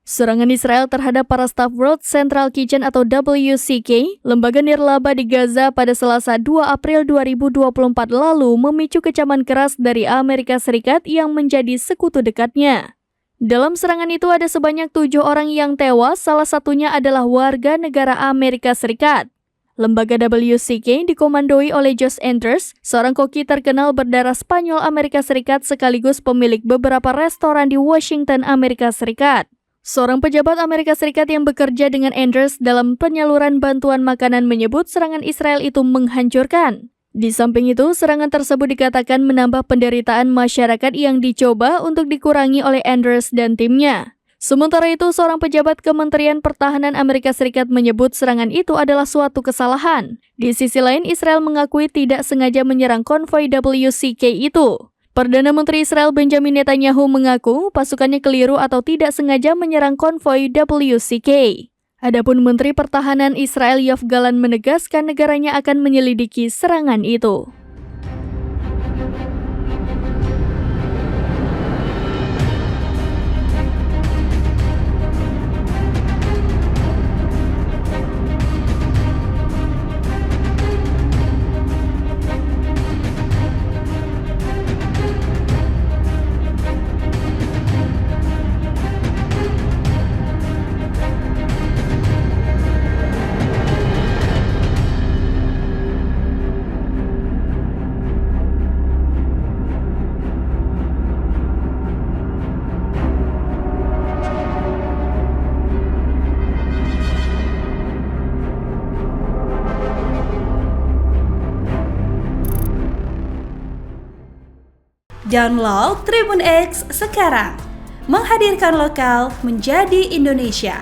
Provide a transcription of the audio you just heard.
Serangan Israel terhadap para staf World Central Kitchen atau WCK, lembaga nirlaba di Gaza pada Selasa 2 April 2024 lalu memicu kecaman keras dari Amerika Serikat yang menjadi sekutu dekatnya. Dalam serangan itu ada sebanyak 7 orang yang tewas, salah satunya adalah warga negara Amerika Serikat. Lembaga WCK dikomandoi oleh Josh Enders, seorang koki terkenal berdarah Spanyol Amerika Serikat sekaligus pemilik beberapa restoran di Washington, Amerika Serikat. Seorang pejabat Amerika Serikat yang bekerja dengan Enders dalam penyaluran bantuan makanan menyebut serangan Israel itu menghancurkan. Di samping itu, serangan tersebut dikatakan menambah penderitaan masyarakat yang dicoba untuk dikurangi oleh Enders dan timnya. Sementara itu, seorang pejabat Kementerian Pertahanan Amerika Serikat menyebut serangan itu adalah suatu kesalahan. Di sisi lain, Israel mengakui tidak sengaja menyerang konvoi WCK itu. Perdana Menteri Israel Benjamin Netanyahu mengaku pasukannya keliru atau tidak sengaja menyerang konvoi WCK. Adapun Menteri Pertahanan Israel Yoav Gallant menegaskan negaranya akan menyelidiki serangan itu. Download Tribun X sekarang, menghadirkan lokal menjadi Indonesia.